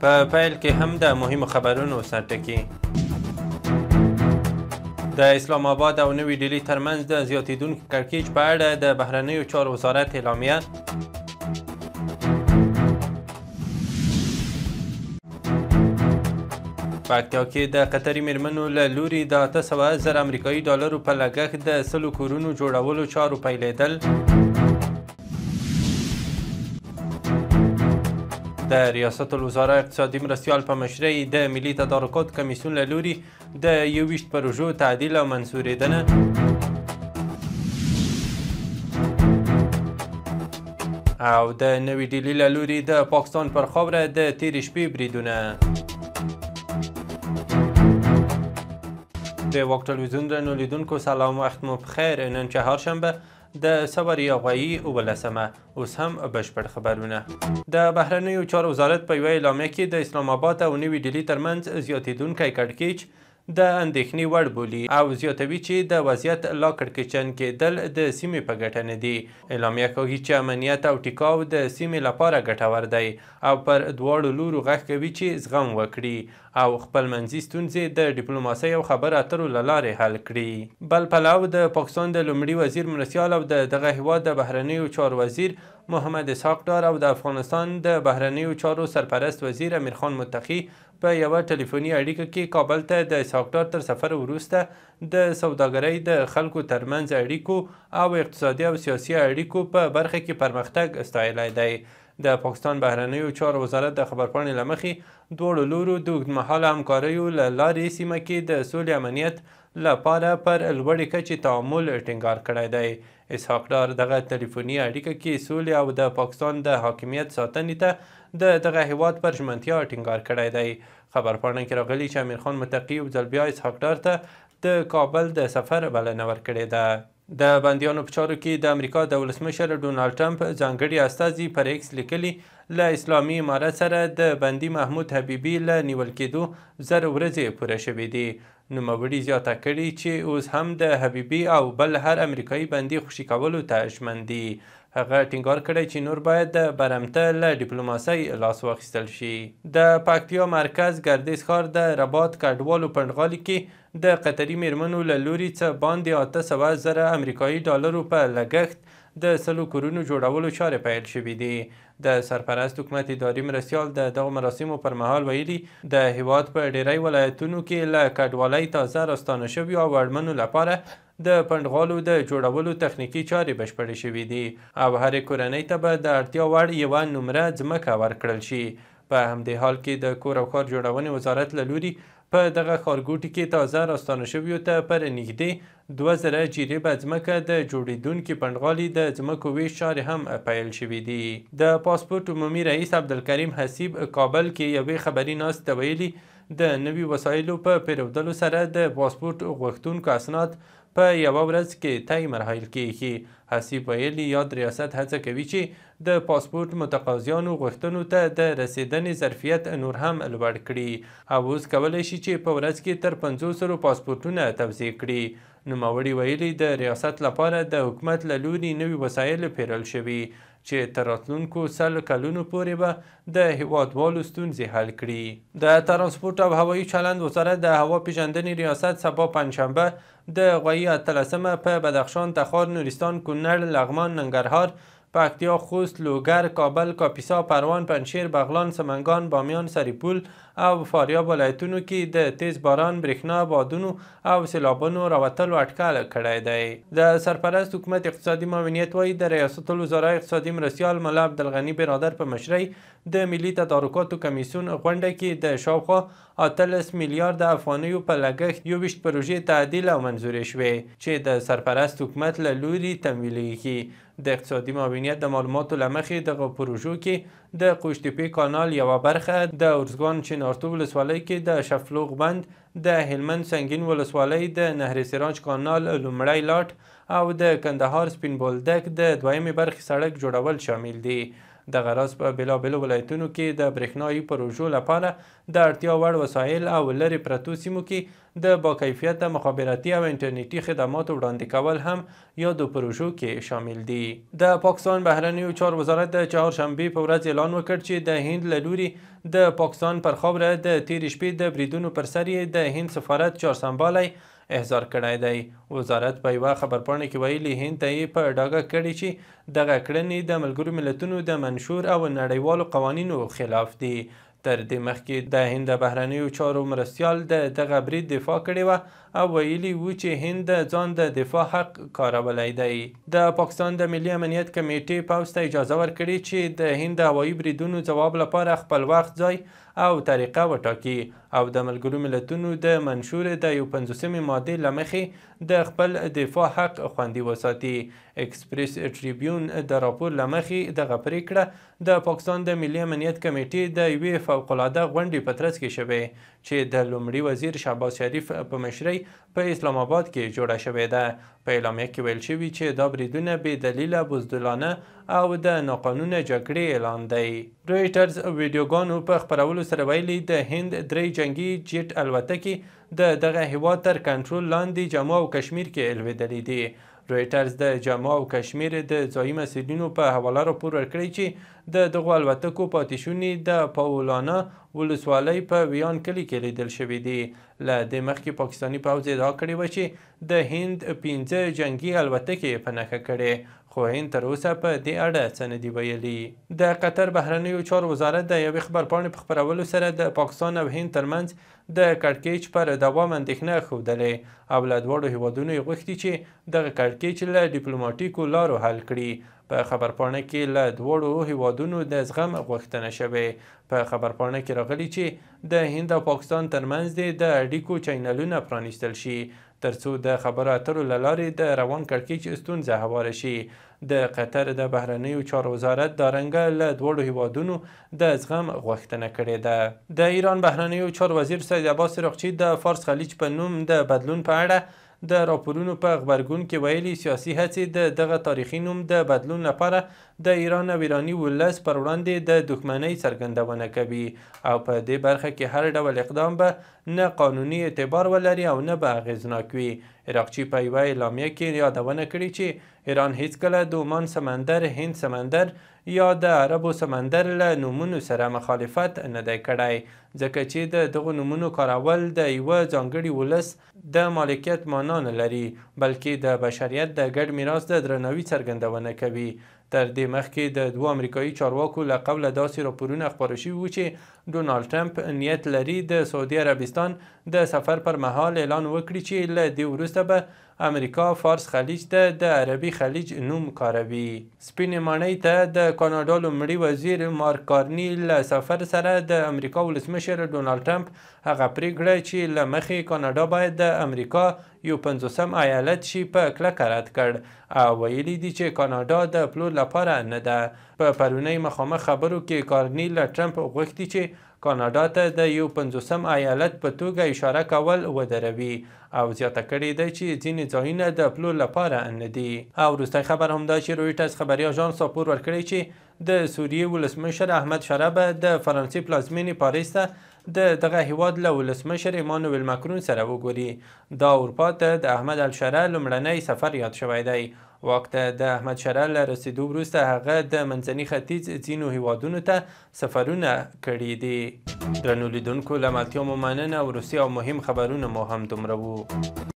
په پیل کې هم د مهمو خبرونو سرټکي. د اسلام آباد او نوي ډیلي ترمنځ د زیاتېدونکي کړکېچ په اړه د بهرنیو چارو وزارت اعلامیه. پکتیا کې د قطري میرمنو له لوري د 800,000 امریکایي ډالرو په لګښت د 100 کورونو جوړولو چارو پیلېدل. د ریاست الوزرا اقتصادي مرستیال په مشرۍ د ملي تدارکات کمیسیون له لوري د 21 پروژو تعدیل او منظورېدنه. او د نوي ډیلي له لوري د پاکستان پر خاوره د تېرې شپې بریدونه. د واک ټلویزیون درنو لیدونکو سلام، وخت مو بخیر. نن چهارشنبه د صبر یا غوایي 19مه. اوس هم بشپړ خبرونه. د بهرنیو چارو وزارت په یوه اعلامیه کې د اسلام آباد او نوي ډیلي ترمنځ زیاتېدونکی کړکېچ د اندېښنې وړ بولي او زیاتوي چې د وضعیت لا کړکېچن کېدل د سیمې په ګټه نه دي. اعلامیه کوي چې امنیت او ټیکاو د سیمې لپاره ګټور دی او پر دواړو لورو غږ کوي چې زغم وکړي او خپلمنځي ستونزې د ډیپلوماسۍ او خبرو اترو له لارې حل کړي. بل پلو د پاکستان د لومړي وزیر مرستیال او دغه هیواد د بهرنیو چارو وزیر محمد اسحاق ډار او د افغانستان د بهرنیو چارو سرپرست وزیر امیرخان متقي په یوه ټلیفوني اړیکه کې کابل ته د اسحاق ډار تر سفر وروسته د سوداګرۍ د خلکو ترمنځ اړیکو او اقتصادي او سیاسي اړیکو په برخه کې پرمختګ ستایلی دی. د پاکستان بهرنیو چارو وزارت د خبرپاڼې له مخې دواړو لورو د اوږدمهاله همکاریو له لارې سیمه کې د سولې امنیت لپاره پر لوړې کچې تعامل ټینګار کړی دی. اسحاق ډار دغه ټلیفوني اړیکه کې سولې او د پاکستان د حاکمیت ساتنې ته د دغه هیواد پر ژمنتیا ټینګار کړی دی. خبرپاڼه کې راغلي چې امیرخان متقي یو ځل بیا اسحاق ډار ته د کابل د سفر بلنه ورکړې ده. د بندیانو په چارو کې د امریکا د ولسمشر ډونالډ ټرمپ ځانګړي استازي پر ایکس لیکلي له اسلامي امارت سره د بندي محمود حبیبي له نیول کېدو 0 ورځې پوره شوې دي. نوموړي زیاته کړي چې اوس هم د حبیبي او بل هر امریکایي بندي خوشي کولو ته ژمن دي. هغه ټینګار کړی چې نور باید د برمته له ډیپلوماسۍ لاس واخیستل شي. د پکتیا مرکز ګردیز ښار د رباط کډوالو پنډغالي کې د قطري میرمنو له لوري څه باندې 800,000 امریکایي ډالرو په لګښت د 100 کورونو جوړولو چارې پیل شوي دي. د سرپرست حکومت اداري مرستیال د دغو مراسمو پر مهال ویلي د هیواد په ډیری ولایتونو کې له کډوالۍ تازه راستانه شویو او اړمنو لپاره د پنډغالو د جوړولو تخنیکي چارې بشپړې شوي دي او هرې کورنۍ ته به د اړتیا وړ یوه نمره ځمکه ورکړل شي. په همدې حال کې د کور او ښار جوړونې وزارت له لوري په دغه ښارګوټي کې تازه راستانه شویو ته پر نږدې 2000 جریبه ځمکه د جوړېدونکي پنډغالي د ځمکو ویش چارې هم پیل شوي دي. د پاسپورټ عمومي رئیس عبدالکریم حسیب کابل کې یوې خبري ناستې ته ویلي د نوي وسایلو په پیرودلو سره د پاسپورټ غوښتونکو اسناد په یوه ورځ کې طی مراحل کېږي. حسیب ویلي یاد ریاست هڅه کوي چې د پاسپورټ متقاضیانو غوښتنو ته د رسیدنې ظرفیت نور هم لوړ کړي او اوس کولی شي چې په ورځ کې تر 500 پاسپورټونه توزیع کړي. نوموړي ویلي د ریاست لپاره د حکومت له لوري نوي وسایل پیرل شوي چې تر راتلونکو 100 کلونو پورې به د هیوادوالو ستونزې حل کړي. د ترانسپورټ او هوایي چلند وزارت د هوا پیژندنې ریاست سبا پنجشنبه د غوایي 18مه په بدخشان، تخار، نورستان، کونړ، لغمان، ننګرهار، پکتیا، خوست، لوګر، کابل، کاپیسا، پروان، پنجشیر، بغلان، سمنګان، بامیان، سرپل او فاریاب ولایتونو کې د تیز باران، برېښنا، بادونو او سیلابونو راوتلو اټکل کړی دی. د سرپرست حکومت اقتصادي معاونیت وایي د ریاست الوزرا اقتصادي مرستیال ملا عبدالغني برادر په مشرۍ د ملي تدارکاتو کمیسیون غونډه کې د شاوخوا 18 میلیارد افغانیو په لګښت 21 پروژې تعدیل او منظورې شوې چې د سرپرست حکومت له لوري تمویلیږي. د اقتصادي معاونیت د معلوماتو له مخې دغه پروژو کې د قوشتېپې کانال یوه برخه، د ارزګان چنارتو ولسوالۍ کې د شفلوغ بند، د هلمند سنګین ولسوالۍ د نهر سراج کانال لومړی لاټ او د کندهار سپین بولدک د دویمې برخې سړک جوړول شامل دي. دغه راز په بېلابېلو ولایتونو کې د برېښنایي پروژو لپاره د اړتیا وړ وسایل او لرې پرتو سیمو کې د باکیفیته مخابراتي او انټرنیټي خدماتو وړاندې کول هم یادو پروژو کې شامل دي. د پاکستان بهرنیو چارو وزارت د چهارشنبې په ورځ اعلان وکړ چې د هند له لوري د پاکستان پر خاوره د تېرې شپې د بریدونو پر سر یې د هند سفارت چارسنبالی احضار کړی دی. وزارت په یوه خبرپاڼه کې ویلي هند ته یې په ډاګه کړي چې دغه کړنې د ملګرو ملتونو د منشور او نړیوالو قوانینو خلاف دي. تر دې مخکې د هند د بهرنیو چارو مرستیال د دغه برید دفاع کړې وه او ویلي وو چې هند د ځان د دفاع حق کارولی دی. د پاکستان د ملي امنیت کمیټې پوځ ته اجازه ورکړې چې د هند د هوایي بریدونو ځواب لپاره خپل وخت، ځای او طریقه وټاکي او د ملګرو ملتونو د منشور د 51 مادې له مخې د خپل دفاع حق خوندي وساتي. اکسپریس ټریبیون د راپور له مخې دغه پریکړه د پاکستان د ملي امنیت کمیټې د یوې فوقالعاده غونډې په ترڅ کې شوې چې د لومړي وزیر شهباز شریف په مشرۍ په اسلام آباد کې جوړه شوې ده. په اعلامیه کې ویل شوي چې دا بریدونه بې دلیله بزدلانه او د ناقانونه جګړې اعلان دی. رویټرز ویډیوګانو په خپرولو سره ویلي د هند 3 جنګي جیټ الوتکې د دغه هیواد تر کنټرول لاندې جمو او کشمیر کې الوېدلې دي. رویټرز د جمو او کشمیر د ځایي مسؤلینو په حواله راپور ورکړی چې د دغو الوتکو پاتې شونې د پاولانا ولسوالۍ په ویان کلي کې لیدل شوي دي. له دې مخکې پاکستاني پوځ ادعا کړې وه چې د هند 15 جنګي الوتکې په نښه کړې، خو هند تر اوسه په دې اړه څه نه دي ویلي. د قطر بهرنیو چارو وزارت د یوې خبرپاڼې په خپرولو سره د پاکستان او هند ترمنځ د کړکېچ پر دوام اندېښنه ښودلې او له دواړو هیوادونو یې غوښتي چې دغه کړکېچ له ډیپلوماټیکو لارو حل کړي. په خبرپاڼه کې له دواړو هیوادونو د زغم غوښتنه شوې. په خبرپاڼه کې راغلي چې د هند او پاکستان ترمنځ د اړیکو چینلونه پرانیستل شي ترڅو د خبرو اترو له لارې د روان کړکېچ ستونزه هواره شي. د قطر د بهرنیو چارو وزارت دارنګه له دواړو هیوادونو د زغم غوښتنه کړې ده. د ایران بهرنیو چارو وزیر سید عباس عراقچي د فارس خلیج په نوم د بدلون په اړه د راپورونو په غبرګون کې ویلي سیاسي هڅې د دغه تاریخي نوم د بدلون لپاره د ایران او ایراني ولس پر وړاندې د دښمنۍ څرګندونه کوي او په دې برخه کې هر ډول اقدام به نه قانوني اعتبار ولري او نه به اغېزناک وي. عراقچي په یوه اعلامیه کې یادونه کړې چې ایران هیڅکله د عمان سمندر، هند سمندر یا د عربو سمندر له نومونو سره مخالفت نه دی کړی، ځکه چې د دغو نومونو کارول د یوه ځانګړي ولس د مالکیت معنا نه لري، بلکې د بشریت د ګډ میراث د درناوي څرګندونه کوي. تر دې مخکې د 2 امریکایي چارواکو له قوله داسې راپورونه خپاره شوي وو چې ډونالډ ټرمپ نیت لري د سعودي عربستان د سفر پر مهال اعلان وکړي چې له دې وروسته به امریکا فارس خلیج ته د عربي خلیج نوم کاروي. سپینې ماڼۍ ته د کاناډا لومړي وزیر مارک کارني له سفر سره د امریکا ولسمشر ډونالډ ټرمپ هغه پرېکړه چې له مخې کاناډا باید د امریکا یو 50م ایالت شي په کلکه رد کړ او ویلي دي چې کاناډا د پلور لپاره نه ده. په پرونۍ مخامخ خبرو کې کارني له ټرمپ غوښتي چې کاناډا ته د یو 50م ایالت په توګه اشاره کول ودروي او زیاته کړې ده چې ځینې ځایونه د پلور لپاره نه دي. او وروستی خبر هم دا چې رویټرز خبري اژانس راپور ورکړی چې د سوریې ولسمشر احمد شره به د فرانسې پلازمینې پاریس ته د دغه هیواد له ولسمشر ایمانوئل ماکرون سره وګوري. دا اروپا ته د احمد الشره لومړنی سفر یاد شوی دی. واک ته د احمد شره له رسیدو وروسته هغه د منځني ختیځ ځینو هیوادونو ته سفرونه کړي دي. درنو لیدونکو له ملتیا مو مننه. وروستي او مهم خبرونه مو هم دومره وو.